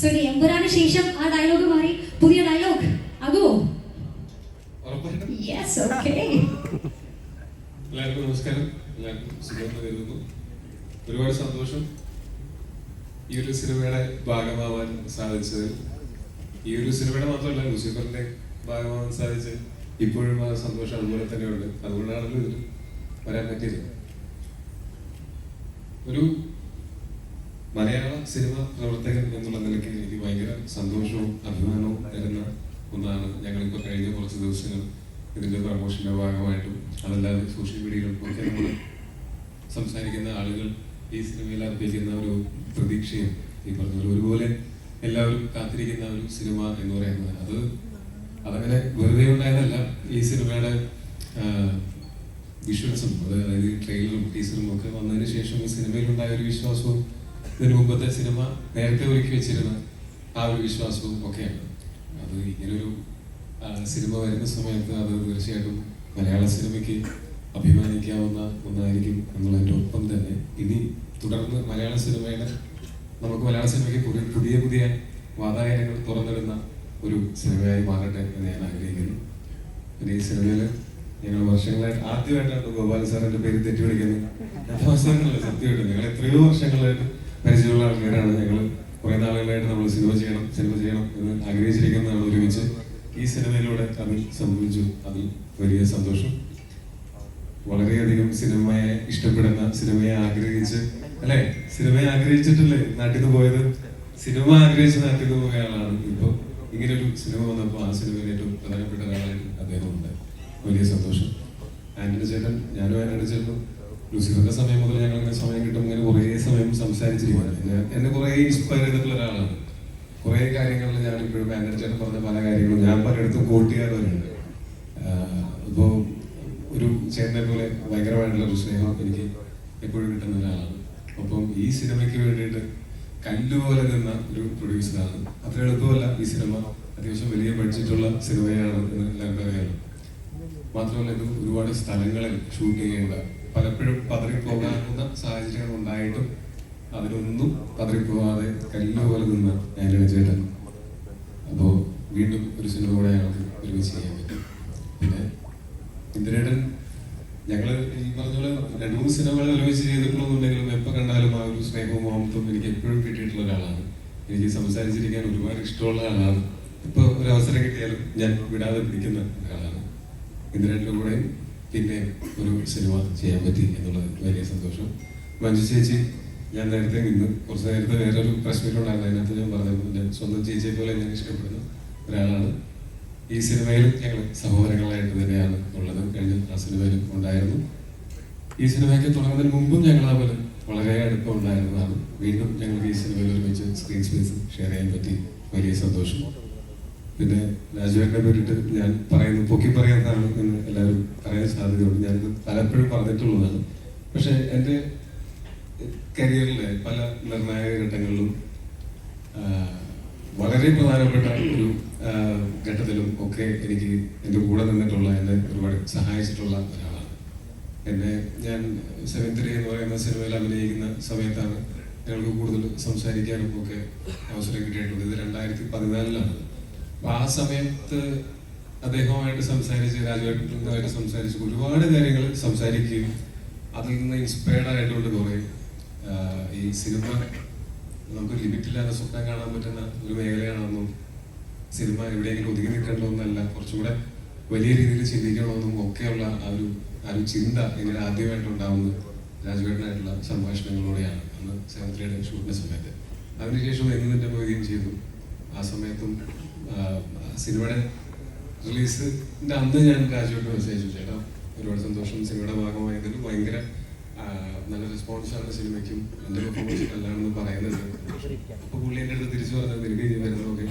Sorry Empuraan ശേഷം ആ dialogue മാറി പുതിയ ഡയലോഗ് ആകുമോ? Yes, okay. എല്ലാവർക്കും നമസ്കാരം. എല്ലാവർക്കും സുഖം കരുതുന്നു. ഒരുപാട് സന്തോഷം ഈ ഒരു സിനിമയുടെ ഭാഗമാവാൻ സാധിച്ചത്. ഈ ഒരു സിനിമയുടെ മാത്രമല്ല, ലൂസിഫറിന്റെ ഭാഗമാവാൻ സാധിച്ചത് ഇപ്പോഴും ആ സന്തോഷം അതുപോലെ തന്നെയുണ്ട്. അതുകൊണ്ടാണല്ലോ ഇതിൽ വരാൻ പറ്റിയത്. ഒരു മലയാള സിനിമ പ്രവർത്തകൻ എന്നുള്ള നിലയ്ക്ക് എനിക്ക് ഭയങ്കര സന്തോഷവും അഭിമാനവും തരുന്ന ഒന്നാണ്. ഞങ്ങളിപ്പോൾ കഴിഞ്ഞ കുറച്ച് ദിവസങ്ങൾ ഇതിന്റെ പ്രമോഷന്റെ ഭാഗമായിട്ടും അതല്ലാതെ സോഷ്യൽ മീഡിയയിലും ഒക്കെ നമ്മൾ സംസാരിക്കുന്ന ആളുകൾ ഈ സിനിമയിൽ അർപ്പിക്കുന്ന ഒരു പ്രതീക്ഷയും ഈ പറഞ്ഞ ഒരുപോലെ എല്ലാവരും കാത്തിരിക്കുന്ന ഒരു സിനിമ എന്ന് പറയുന്നത് അതങ്ങനെ വെറുതെ ഉണ്ടായതല്ല. ഈ സിനിമയുടെ വിഷ്വൽസും അതായത് ട്രെയിലറും ടീസറും ഒക്കെ വന്നതിന് ശേഷം ഈ സിനിമയിൽ ഉണ്ടായ ഒരു വിശ്വാസവും ഇതിനു മുമ്പത്തെ സിനിമ നേരത്തെ ഒരുക്കി വെച്ചിരുന്ന ആ ഒരു വിശ്വാസവും ഒക്കെയാണ്. അത് ഇങ്ങനൊരു സിനിമ വരുന്ന സമയത്ത് അത് തീർച്ചയായിട്ടും മലയാള സിനിമയ്ക്ക് അഭിമാനിക്കാവുന്ന ഒന്നായിരിക്കും എന്നുള്ളതിൻ്റെ ഒപ്പം തന്നെ ഇനി തുടർന്ന് മലയാള സിനിമയ്ക്ക് പുതിയ പുതിയ വാതായനങ്ങൾ തുറന്നിടുന്ന ഒരു സിനിമയായി മാറട്ടെ എന്ന് ഞാൻ ആഗ്രഹിക്കുന്നു. പിന്നെ ഈ സിനിമയിൽ ഞങ്ങൾ വർഷങ്ങളായിട്ട് ആദ്യമായിട്ടാണ് ഗോപാൽ സാറിന്റെ പേര് തെറ്റി വിളിക്കുന്നത്. അവസരങ്ങളല്ല, സത്യമായിട്ട് ഞങ്ങൾ എത്രയോ വർഷങ്ങളായിട്ട് പരിചയമുള്ള ആൾക്കാരാണ്. ഞങ്ങൾ കുറെ നാളുകളായിട്ട് നമ്മൾ സിനിമ ചെയ്യണം എന്ന് ആഗ്രഹിച്ചിരിക്കുന്നതാണ്. ഒരുമിച്ച് ഈ സിനിമയിലൂടെ അത് സംഭവിച്ചു. അതിൽ വലിയ സന്തോഷം. വളരെയധികം സിനിമയെ ഇഷ്ടപ്പെടുന്ന, സിനിമയെ ആഗ്രഹിച്ച് അല്ലെ, സിനിമയെ ആഗ്രഹിച്ചിട്ടല്ലേ നാട്ടിൽ നിന്ന് പോയത്, സിനിമ ആഗ്രഹിച്ച് നാട്ടിൽ നിന്ന് പോയ ആളാണ്. ഇപ്പൊ ഇങ്ങനൊരു സിനിമ വന്നപ്പോൾ ആ സിനിമയിൽ ഏറ്റവും പ്രധാനപ്പെട്ട ഒരാളായിട്ട് അദ്ദേഹം ഉണ്ട്. വലിയ സന്തോഷം. ആന്റണി ചേട്ടൻ, ഞാനും ആന്റണി ചേട്ടനും ലൂസിഫറിന്റെ സമയം മുതൽ ഞങ്ങൾ ഇങ്ങനെ സമയം കിട്ടും ഇങ്ങനെ കുറേ സമയം സംസാരിച്ചിരിക്കുകയാണ്. എന്നെ കുറെ ഇൻസ്പയർ ചെയ്തിട്ടുള്ള ഒരാളാണ്. കുറെ കാര്യങ്ങളിൽ ഞാൻ ഇപ്പോഴും ആന്റണി ചേട്ടൻ പറഞ്ഞ പല കാര്യങ്ങളും ഞാൻ പലയിടത്തും കോട്ട് ചെയ്യാറുണ്ട്. ഇപ്പോൾ ഒരു ചേട്ടനെ പോലെ ഭയങ്കരമായിട്ടുള്ള ഒരു സ്നേഹം എനിക്ക് എപ്പോഴും കിട്ടുന്ന ഒരാളാണ്. അപ്പം ഈ സിനിമയ്ക്ക് വേണ്ടിയിട്ട് കല്ലുപോലെ നിന്ന ഒരു പ്രൊഡ്യൂസറാണ്. അത്ര എളുപ്പമല്ല ഈ സിനിമ. അത്യാവശ്യം വലിയ ബഡ്ജറ്റുള്ള സിനിമയാണ് എന്ന് എല്ലാവർക്കും അറിയാം. മാത്രമല്ല ഇത് ഒരുപാട് സ്ഥലങ്ങളിൽ ഷൂട്ട് ചെയ്യേണ്ട, പലപ്പോഴും പതറിപ്പോകാവുന്ന സാഹചര്യങ്ങൾ ഉണ്ടായിട്ടും അതിനൊന്നും പതറിപ്പോവാതെ കല്ലുപോലെ നിന്ന ആന്റണി ചേട്ടൻ. അപ്പോൾ വീണ്ടും ഒരു സിനിമ കൂടെ ഞങ്ങൾക്ക് ഒരുമിച്ച് ചെയ്യാൻ പറ്റും. പിന്നെ ഇന്ദ്രേട്ടൻ, ഞങ്ങൾ ഈ പറഞ്ഞ പോലെ 2-3 സിനിമകൾ ഒരുമിച്ച് ചെയ്തിട്ടുണ്ടെങ്കിലും എപ്പോൾ കണ്ടാലും ആ ഒരു സ്നേഹവും മമത്വവും എനിക്ക് എപ്പോഴും കിട്ടിയിട്ടുള്ള ഒരാളാണ്. എനിക്ക് സംസാരിച്ചിരിക്കാൻ ഒരുപാട് ഇഷ്ടമുള്ള ആളാണ്. ഇപ്പൊ ഒരു അവസരം കിട്ടിയാലും ഞാൻ വിടാതെ പിടിക്കുന്ന ഒരാളാണ്. ഇന്ദ്രേട്ടൻ്റെ കൂടെ പിന്നെ ഒരു സിനിമ ചെയ്യാൻ പറ്റി എന്നുള്ളത് വലിയ സന്തോഷം. മഞ്ജു ചേച്ചി, ഞാൻ കുറച്ച് നേരത്തെ വേറൊരു പ്രസ് മീറ്റ് ഉണ്ടായിരുന്നു. അതിനകത്ത് ഞാൻ പറഞ്ഞപ്പോൾ ഞാൻ സ്വന്തം ചേച്ചിയെ പോലെ ഞാൻ ഇഷ്ടപ്പെടുന്ന ഒരാളാണ്. ഈ സിനിമയിൽ ഞങ്ങൾ സഹോദരങ്ങളായിട്ട് തന്നെയാണ് ഉള്ളത്. കഴിഞ്ഞ ആ സിനിമയിലും ഉണ്ടായിരുന്നു. ഈ സിനിമയ്ക്ക് തുടങ്ങുന്നതിന് മുമ്പും ഞങ്ങൾ അതുപോലെ വളരെ അടുപ്പം ഉണ്ടായിരുന്നതാണ്. വീണ്ടും ഞങ്ങൾക്ക് ഈ സിനിമയിൽ ഒരുമിച്ച് സ്ക്രീൻ സ്പേസ് ഷെയർ ചെയ്യാൻ പറ്റി. വലിയ സന്തോഷം. പിന്നെ രാജുവേട്ടനെ പറ്റിയിട്ട് ഞാൻ പൊക്കി പറയുന്നതാണ് എന്ന് എല്ലാവരും പറയാൻ സാധ്യതയുണ്ട്. ഞാനിത് പലപ്പോഴും പറഞ്ഞിട്ടുള്ളതാണ്. പക്ഷെ എൻ്റെ കരിയറിലെ പല നിർണായക ഘട്ടങ്ങളിലും വളരെ പ്രധാനപ്പെട്ട ഒരു ഘട്ടത്തിലും ഒക്കെ എനിക്ക് എൻ്റെ കൂടെ നിന്നിട്ടുള്ള, എന്നെ ഒരുപാട് സഹായിച്ചിട്ടുള്ള ഒരാളാണ്. ഞാൻ 7th Day എന്ന് പറയുന്ന സിനിമയിൽ അഭിനയിക്കുന്ന സമയത്താണ് ഞങ്ങൾക്ക് കൂടുതൽ സംസാരിക്കാനും ഒക്കെ അവസരം കിട്ടിയിട്ടുള്ളത്. ഇത് 2014 അപ്പൊ ആ സമയത്ത് അദ്ദേഹവുമായിട്ട് സംസാരിച്ച്, രാജുവേട്ടനുമായിട്ട് സംസാരിച്ച് ഒരുപാട് കാര്യങ്ങൾ സംസാരിക്കുകയും അതിൽ നിന്ന് ഇൻസ്പയർഡ് ആയിട്ടുകൊണ്ട് കുറെ ഈ സിനിമ നമുക്ക് ലിമിറ്റില്ലാതെ സ്വപ്നം കാണാൻ പറ്റുന്ന ഒരു മേഖലയാണെന്നും സിനിമ എവിടെയെങ്കിലും ഒതുങ്ങി നിൽക്കേണ്ടതൊന്നല്ല, കുറച്ചുകൂടെ വലിയ രീതിയിൽ ചിന്തിക്കണമെന്നും ഒക്കെയുള്ള ആ ഒരു ചിന്ത ഇങ്ങനെ ആദ്യമായിട്ടുണ്ടാവുന്നത് രാജുവേട്ടനായിട്ടുള്ള സംഭാഷണങ്ങളിലൂടെയാണ്. അന്ന് 7th Day ഷൂട്ടിന്റെ സമയത്ത്. അതിനുശേഷം എന്നിട്ട് പോവുകയും ചെയ്തു. ആ സമയത്തും സിനിമയുടെ റിലീസിന്റെ അന്ന് ഞാൻ രാജുവേട്ടന് മെസ്സേജ് അയച്ചു, ചേട്ടാ ഒരുപാട് സന്തോഷം, സിനിമയുടെ ഭാഗമായതിൽ ഭയങ്കര നല്ല റെസ്പോൺസാണ് സിനിമയ്ക്കും എൻ്റെ പെർഫോമൻസും എല്ലാണെന്ന് പറയുന്നത്. അപ്പൊ പുള്ളി എൻ്റെ അടുത്ത് തിരിച്ചു പറഞ്ഞത്, എനിക്ക് വരുന്നതൊക്കെ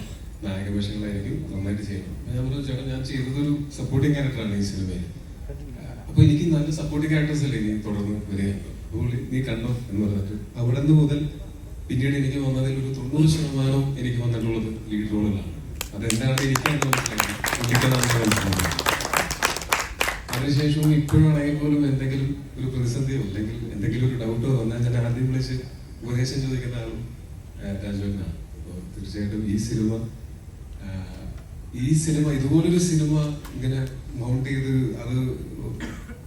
നായക വേഷങ്ങളായിരിക്കും, നന്നായിട്ട് ചെയ്യണം. ഞാൻ പറഞ്ഞു, ചേട്ടാ ഞാൻ ചെയ്തതൊരു സപ്പോർട്ടിങ് ക്യാരക്ടറാണ് ഈ സിനിമയിൽ. അപ്പൊ എനിക്ക് നല്ല സപ്പോർട്ടിങ് ക്യാരക്ടേഴ്സ് അല്ലേ ഇനി തുടർന്ന് വരിക, പുള്ളി നീ കണ്ടോ എന്ന് പറഞ്ഞിട്ട് അവിടെ നിന്ന് മുതൽ പിന്നീട് എനിക്ക് വന്നതിൽ ഒരു 90% എനിക്ക് വന്നിട്ടുള്ളത് ലീഡ് റോളുകളാണ്. അതെന്താണ് എനിക്കാണ് മനസ്സിലാക്കുന്നത്. അതിനുശേഷവും ഇപ്പോഴാണെങ്കിൽ പോലും എന്തെങ്കിലും ഒരു പ്രതിസന്ധിയോ അല്ലെങ്കിൽ എന്തെങ്കിലും ഒരു ഡൗട്ടോ വന്നാൽ ഞാൻ ആദ്യം വിളിച്ച് ഉപദേശം ചോദിക്കുന്ന ആളും രാജുവേട്ടനാണ്. അപ്പോൾ തീർച്ചയായിട്ടും ഈ സിനിമ ഇതുപോലൊരു സിനിമ ഇങ്ങനെ മൗണ്ട് ചെയ്ത് അത്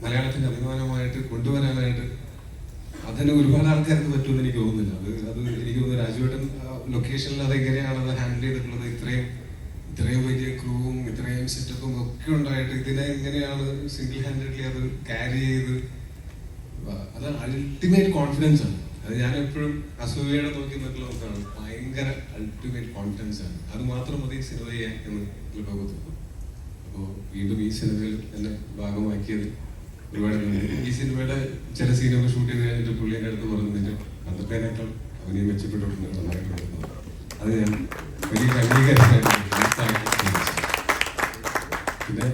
മലയാളത്തിന്റെ അഭിമാനമായിട്ട് കൊണ്ടുവരാനായിട്ട് അതിന് ഒരുപാട് ആൾക്കാർക്ക് പറ്റുമെന്ന് എനിക്ക് തോന്നുന്നില്ല. അത് എനിക്ക് തോന്നുന്നു രാജുവേട്ടൻ ലൊക്കേഷനിൽ അതെങ്ങനെയാണ് അത് ഹാൻഡിൽ ചെയ്തിട്ടുള്ളത്. ഇത്രയും വലിയ ക്രൂവും ഇത്രയും സെറ്റപ്പും ഒക്കെ ഉണ്ടായിട്ട് ഇതിനെ എങ്ങനെയാണ് സിംഗിൾ ഹാൻഡഡ്ലി അത് ക്യാരി ചെയ്ത്, അത് അൾട്ടിമേറ്റ് കോൺഫിഡൻസ് ആണ്. അത് ഞാൻ എപ്പോഴും അസൂയയുടെ നോക്കി നിന്നിട്ടുള്ള നോക്കാണ്. ഭയങ്കര അൾട്ടിമേറ്റ് കോൺഫിഡൻസ് ആണ്. അത് മാത്രം മതി സിനിമ ചെയ്യാൻ എന്ന് തോന്നുന്നു. അപ്പോൾ വീണ്ടും ഈ സിനിമയിൽ എന്നെ ഭാഗമാക്കിയത് ഒരുപാട് ഈ സിനിമയുടെ ചില സീനൊക്കെ ഷൂട്ട് ചെയ്ത് കഴിഞ്ഞിട്ട് പുള്ളി എൻ്റെ അടുത്ത് പറഞ്ഞിട്ട് അന്നത്തേനേക്കാൾ അവനെ മെച്ചപ്പെട്ടിട്ടുണ്ട്, നന്നായിട്ടുണ്ട്. അത് ഞാൻ വലിയ അംഗീകാരമായിട്ട്. പിന്നെ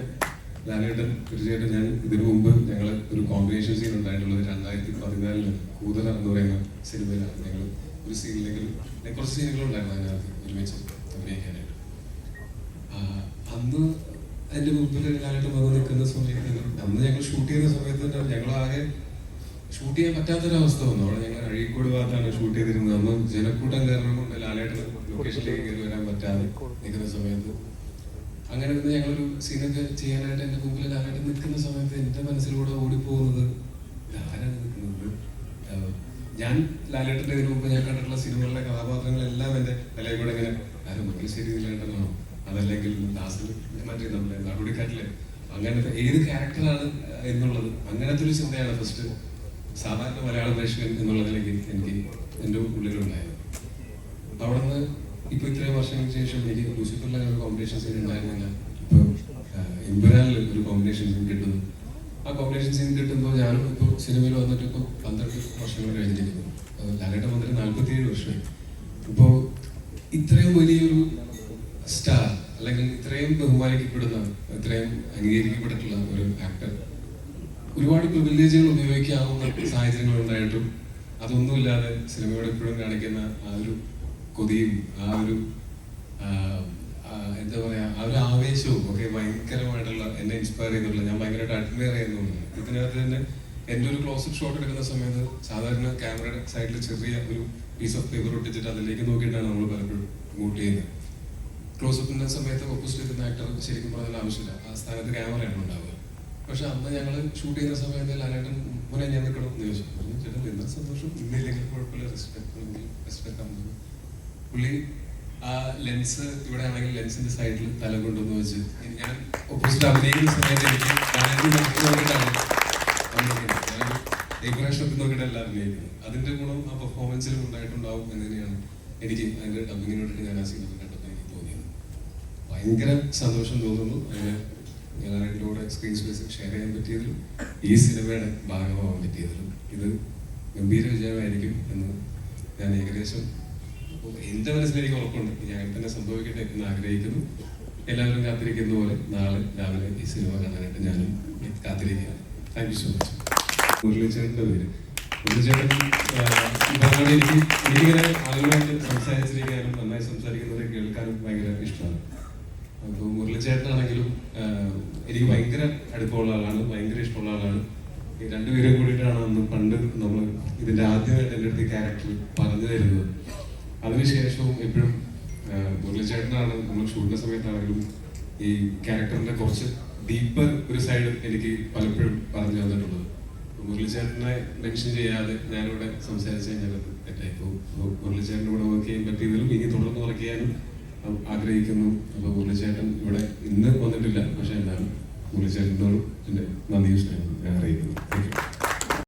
ലാലേട്ടൻ തീർച്ചയായിട്ടും ഞാൻ ഇതിനു മുമ്പ് ഞങ്ങൾ ഒരു കോമ്പിനേഷൻ സീൻ ഉണ്ടായിട്ടുള്ളത് 2014 കൂതറ എന്ന് പറയുന്ന സിനിമയിലാണ്. ഞങ്ങൾ ഒരു സീനിലെങ്കിലും കുറച്ച് സീനുകളുണ്ടായിരുന്നു അതിനകത്ത് ഒരുമിച്ച് അഭിനയിക്കാനായിട്ട്. അന്ന് അതിന്റെ മുമ്പിൽ ലാലേട്ടൻ വന്ന് നിൽക്കുന്ന സമയത്ത്, അന്ന് ഞങ്ങൾ ഷൂട്ട് ചെയ്യുന്ന സമയത്ത് തന്നെ ഞങ്ങളാകെ ഷൂട്ട് ചെയ്യാൻ പറ്റാത്തൊരവസ്ഥ വന്നു. അവിടെ ഞങ്ങൾ അഴീക്കോട് ഭാഗത്താണ് ഷൂട്ട് ചെയ്തിരുന്നത്. അന്ന് ജനക്കൂട്ടം കാരണം കൊണ്ട് ലാലേട്ടൻ ലൊക്കേഷനിലേക്ക് കയറി വരാൻ പറ്റാതെ നിൽക്കുന്ന സമയത്ത്, അങ്ങനെ നിന്ന് ഞങ്ങളൊരു സീനൊക്കെ ചെയ്യാനായിട്ട് എൻ്റെ മുമ്പിൽ ലാലേട്ടൻ നിൽക്കുന്ന സമയത്ത് എൻ്റെ മനസ്സിലൂടെ ഓടിപ്പോകുന്നത് ആരാണ് നിൽക്കുന്നത്. ഞാൻ ലാലേട്ടൻ്റെ ഇതിനു മുമ്പ് ഞാൻ കണ്ടിട്ടുള്ള സിനിമകളിലെ കഥാപാത്രങ്ങളെല്ലാം എൻ്റെ തലയിൽ കൂടെ ഇങ്ങനെ ആരും മംഗലശ്ശേരി ലാലേട്ടനാണോ, അതല്ലെങ്കിൽ ദാസിൽ മറ്റേ നമ്മുടെ നാടോടിക്കാറ്റിലെ അങ്ങനത്തെ ഏത് ക്യാരക്ടറാണ് എന്നുള്ളത്, അങ്ങനത്തെ ഒരു ചിന്തയാണ് ഫസ്റ്റ് സാധാരണ മലയാള പ്രേക്ഷകൻ എന്നുള്ളതിലേക്ക് എനിക്ക് എൻ്റെ ഉള്ളിലുണ്ടായത്. അപ്പൊ അവിടെ നിന്ന് ഇപ്പൊ ഇത്രയും വർഷങ്ങൾക്ക് ശേഷം എനിക്ക് ലൂസിഫറിലെ ഒരു കോമ്പിനേഷൻ സീൻ ഉണ്ടായിരുന്നില്ല. ഇപ്പൊ എമ്പുരാനിൽ ഒരു കോമ്പിനേഷൻ സീൻ കിട്ടുന്നു. ആ കോമ്പിനേഷൻ സീൻ കിട്ടുമ്പോൾ ഞാനും ഇപ്പോൾ സിനിമയിൽ വന്നിട്ട് ഇപ്പോൾ 12 വർഷങ്ങൾ കഴിഞ്ഞിരിക്കുന്നു. ലാലേട്ടൻ വന്നിട്ട് 47 വർഷമായി. ഇപ്പോൾ ഇത്രയും വലിയൊരു സ്റ്റാർ അല്ലെങ്കിൽ ഇത്രയും ബഹുമാനിക്കപ്പെടുന്ന, ഇത്രയും അംഗീകരിക്കപ്പെട്ടിട്ടുള്ള ഒരു ആക്ടർ ഒരുപാട് പ്രിവിലേജുകൾ ഉപയോഗിക്കാവുന്ന സാഹചര്യങ്ങൾ ഉണ്ടായിട്ടും അതൊന്നുമില്ലാതെ സിനിമയോട് എപ്പോഴും കാണിക്കുന്ന ആ ഒരു കൊതിയും ആ ഒരു എന്താ പറയാ ആ ഒരു ആവേശവും ഒക്കെ ഭയങ്കരമായിട്ടുള്ള എന്നെ ഇൻസ്പയർ ചെയ്തിട്ടുള്ള, ഞാൻ ഭയങ്കരമായിട്ട് അഡ്മയർ ചെയ്യുന്നുണ്ട്. ഇതിനകത്ത് തന്നെ എൻ്റെ ഒരു ക്ലോസപ്പ് ഷോട്ട് എടുക്കുന്ന സമയത്ത് സാധാരണ ക്യാമറയുടെ സൈഡിൽ ചെറിയ ഒരു പീസ് ഓഫ് പേപ്പർ ഒട്ടിച്ചിട്ട് അതിലേക്ക് നോക്കിയിട്ടാണ് നമ്മൾ പലപ്പോഴും ഷൂട്ട് ചെയ്യുന്നത്. ക്ലോസപ്പിന്റെ സമയത്ത് ഓപ്പോസിറ്റ് ചെയ്യുന്ന ആക്ടർ ശരിക്കും പറഞ്ഞാൽ ആവശ്യമില്ല, ആ സ്ഥാനത്ത് ക്യാമറയാണ് ഉണ്ടാവുക. പക്ഷെ അന്ന് ഞങ്ങൾ ഷൂട്ട് ചെയ്യുന്ന സമയത്ത് ലാലേട്ടൻ മുന്നേ ഞാൻ നിൽക്കണം എന്ന് ചോദിച്ചു. ചേട്ടൻ എന്താ സന്തോഷം, ഇന്നില്ലെങ്കിൽ കുഴപ്പമില്ല, റെസ്പെക്ട് പുള്ളി ആ ലെൻസ് ഇവിടെ ആണെങ്കിൽ ലെൻസിന്റെ സൈഡിൽ തല കൊണ്ടുവന്ന് വെച്ച് ഞാൻ ഓപ്പോസിറ്റ് അഭിനയിക്കുന്ന സമയത്ത് എനിക്ക് നോക്കിയിട്ടാണ് ഡെക്കറേഷനൊക്കെ നോക്കിയിട്ടല്ല അഭിനയിക്കുന്നത്. അതിന്റെ ഗുണം ആ പെർഫോമൻസിലും ഉണ്ടായിട്ടുണ്ടാവും എന്ന് തന്നെയാണ് എനിക്ക് അതിന്റെ ഡബിങ്ങിന് വേണ്ടിയിട്ട് ഞാൻ ആ സീനൊക്കെ കണ്ടപ്പോൾ എനിക്ക് തോന്നിയത്. ഭയങ്കര സന്തോഷം തോന്നുന്നു. അങ്ങനെ ഞാൻ അതിൻ്റെ കൂടെ സ്ക്രീൻ സ്പേസ് ഷെയർ ചെയ്യാൻ പറ്റിയതിലും ഈ സിനിമയുടെ ഭാഗമാവാൻ പറ്റിയതിലും ഇത് ഗംഭീര വിജയമായിരിക്കും എന്ന് ഞാൻ ഏകദേശം എന്റെ മനസ്സിൽ എനിക്ക് ഉറപ്പുണ്ട്. ഞാൻ തന്നെ സംഭവിക്കട്ടെ എന്ന് ആഗ്രഹിക്കുന്നു. എല്ലാവരും കാത്തിരിക്കുന്ന പോലെ നാളെ രാവിലെ ഈ സിനിമ കാണാനായിട്ട് ഞാനും കാത്തിരിക്കുകയാണ്. Thank you so much. മുരളീചേട്ടൻ്റെ പേര് മുരളീചേട്ടൻ എനിക്കിങ്ങനെ ആളുകളായിട്ട് സംസാരിച്ചിരിക്കാനും നന്നായി സംസാരിക്കുന്നത് കേൾക്കാനും ഭയങ്കര ഇഷ്ടമാണ്. അപ്പോൾ മുരളീചേട്ടനാണെങ്കിലും എനിക്ക് ഭയങ്കര അടുപ്പമുള്ള ആളാണ്, ഭയങ്കര ഇഷ്ടമുള്ള ആളാണ്. ഈ രണ്ടുപേരും കൂടിയിട്ടാണ് അന്ന് പണ്ട് നമ്മൾ ഇതിന്റെ ആദ്യമായിട്ട് എൻ്റെ അടുത്ത് ക്യാരക്ടർ പറഞ്ഞു തരുന്നത്. അതിനുശേഷവും എപ്പോഴും മുരളീചേട്ടനാണ് നമ്മൾ ഷൂട്ടിന്റെ സമയത്താണെങ്കിലും ഈ ക്യാരക്ടറിന്റെ കുറച്ച് ഡീപ്പർ ഒരു സൈഡ് എനിക്ക് പലപ്പോഴും പറഞ്ഞു തന്നിട്ടുള്ളത്. മുരളീചേട്ടനെ മെൻഷൻ ചെയ്യാതെ ഞാനിവിടെ സംസാരിച്ചു കഴിഞ്ഞാൽ തെറ്റായിപ്പോകും. അപ്പോൾ മുരളീചേട്ടൻ്റെ കൂടെ വർക്ക് ചെയ്യാൻ പറ്റിയതിലും ഇനി തുടർന്ന് വർക്ക് ചെയ്യാനും ആഗ്രഹിക്കുന്നു. അപ്പോൾ മുരളീചേട്ടൻ ഇവിടെ ഇന്ന് വന്നിട്ടില്ല, പക്ഷെ എന്നാലും മുരളീചേട്ടനോട് എൻ്റെ നന്ദിയും സ്നേഹം ഞാൻ അറിയിക്കുന്നു. Thank you.